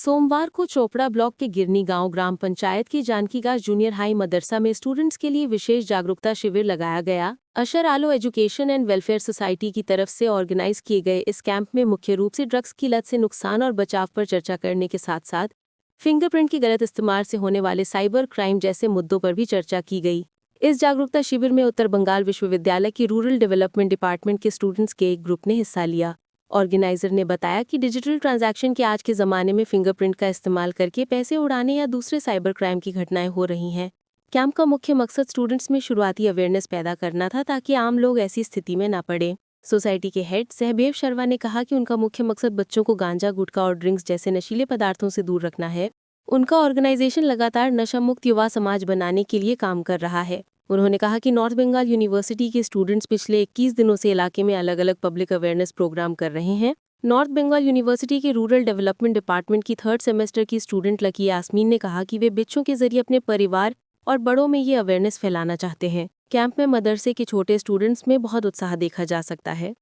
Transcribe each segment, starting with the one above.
सोमवार को चोपड़ा ब्लॉक के गिरनी गांव ग्राम पंचायत की जानकीगार जूनियर हाई मदरसा में स्टूडेंट्स के लिए विशेष जागरूकता शिविर लगाया गया। अशर आलो एजुकेशन एंड वेलफेयर सोसाइटी की तरफ से ऑर्गेनाइज किए गए इस कैंप में मुख्य रूप से ड्रग्स की लत से नुकसान और बचाव पर चर्चा करने के साथ साथ फिंगरप्रिंट के गलत इस्तेमाल से होने वाले साइबर क्राइम जैसे मुद्दों पर भी चर्चा की गई। इस जागरूकता शिविर में उत्तर बंगाल विश्वविद्यालय की रूरल डेवलपमेंट डिपार्टमेंट के स्टूडेंट्स के एक ग्रुप ने हिस्सा लिया। ऑर्गेनाइजर ने बताया कि डिजिटल ट्रांजैक्शन के आज के ज़माने में फिंगरप्रिंट का इस्तेमाल करके पैसे उड़ाने या दूसरे साइबर क्राइम की घटनाएं हो रही हैं। कैंप का मुख्य मकसद स्टूडेंट्स में शुरुआती अवेयरनेस पैदा करना था ताकि आम लोग ऐसी स्थिति में न पड़े। सोसाइटी के हेड सहबेव शर्मा ने कहा कि उनका मुख्य मकसद बच्चों को गांजा, गुटखा और ड्रिंक्स जैसे नशीले पदार्थों से दूर रखना है। उनका ऑर्गेनाइजेशन लगातार नशा मुक्त युवा समाज बनाने के लिए काम कर रहा है। उन्होंने कहा कि नॉर्थ बंगाल यूनिवर्सिटी के स्टूडेंट्स पिछले 21 दिनों से इलाके में अलग अलग पब्लिक अवेयरनेस प्रोग्राम कर रहे हैं। नॉर्थ बंगाल यूनिवर्सिटी के रूरल डेवलपमेंट डिपार्टमेंट की 3rd सेमेस्टर की स्टूडेंट लकी यास्मीन ने कहा कि वे बच्चों के जरिए अपने परिवार और बड़ों में ये अवेयरनेस फैलाना चाहते हैं। कैंप में मदरसे के छोटे स्टूडेंट्स में बहुत उत्साह देखा जा सकता है।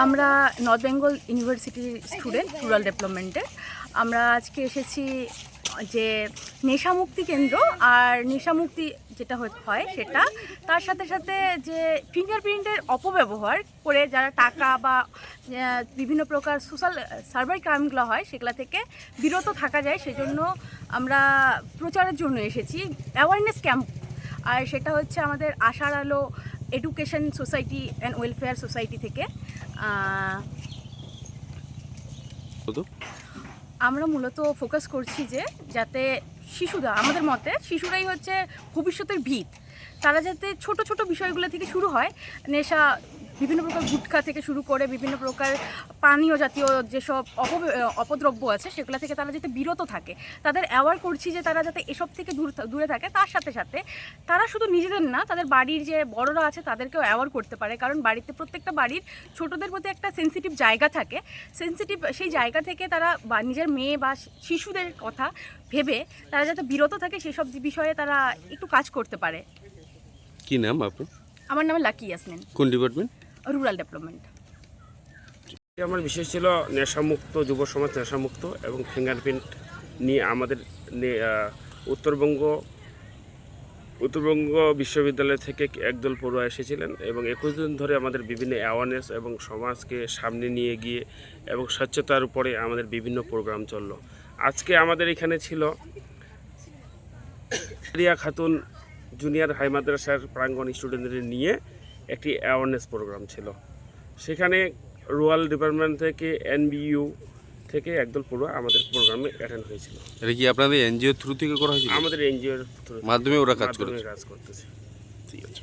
আমরা নর্থ বেঙ্গল ইউনিভার্সিটির স্টুডেন্ট রুরাল ডেভেলপমেন্টে আমরা আজকে এসেছি যে নেশামুক্তি কেন্দ্র আর নেশামুক্তি যেটা হয় সেটা তার সাথে সাথে যে ফিঙ্গারপ্রিন্টের অপব্যবহার করে যারা টাকা বা বিভিন্ন প্রকার সোশ্যাল সাইবার ক্রাইমগুলো হয় সেগুলো থেকে বিরত থাকা যায় সেজন্য আমরা প্রচারের জন্য এসেছি অ্যাওয়ারনেস ক্যাম্প। আর সেটা হচ্ছে আমাদের আশার আলো education society and welfare society থেকে। আমরা মূলত ফোকাস করছি যে যাতে শিশুরা, আমাদের মতে শিশুরাই হচ্ছে ভবিষ্যতের ভিত, তারা যাতে ছোট ছোট বিষয়গুলো থেকে শুরু হয়, নেশা বিভিন্ন প্রকার গুটখা থেকে শুরু করে বিভিন্ন প্রকার পানীয় জাতীয় যেসব অপদ্রব্য আছে সেগুলো থেকে তারা যাতে বিরত থাকে, তাদের অ্যাওয়ার করছি যে তারা যাতে এসব থেকে দূরে থাকে। তার সাথে সাথে তারা শুধু নিজেদের না, তাদের বাড়ির যে বড়রা আছে তাদেরকেও অ্যাওয়ার করতে পারে, কারণ বাড়িতে প্রত্যেকটা বাড়ির ছোটদের প্রতি একটা সেন্সিটিভ জায়গা থাকে। সেই জায়গা থেকে তারা বা নিজের মেয়ে বা শিশুদের কথা ভেবে তারা যাতে বিরত থাকে সেসব বিষয়ে তারা একটু কাজ করতে পারে। কি নাম আপনার? আমার নাম লাকি ইয়াসমিন। কোন ডিপার্টমেন্ট? Rural development. আমার বিষয় ছিল নেশামুক্ত যুব সমাজ, নেশামুক্ত এবং ফিঙ্গারপ্রিন্ট নিয়ে আমাদের উত্তরবঙ্গ বিশ্ববিদ্যালয় থেকে একদল পড়ুয়া এসেছিলেন এবং 21 দিন ধরে আমাদের বিভিন্ন অ্যাওয়ারনেস এবং সমাজকে সামনে নিয়ে গিয়ে এবং স্বচ্ছতার উপরে আমাদের বিভিন্ন প্রোগ্রাম চলল। আজকে আমাদের এখানে ছিল রিয়া খাতুন জুনিয়র হাই মাদ্রাসার প্রাঙ্গণ স্টুডেন্টদের নিয়ে একটি অ্যাওয়ারনেস প্রোগ্রাম ছিল। সেখানে রুরাল ডিপার্টমেন্ট থেকে NBU থেকে একদল পড়ুয়া আমাদের প্রোগ্রামে অ্যাটেন্ড হয়েছিল। এটা কি আপনাদের এনজিও থ্রু থেকে করা হয়েছিল? আমাদের এনজিওর মাধ্যমে ওরা কাজ করতেছে। ঠিক আছে।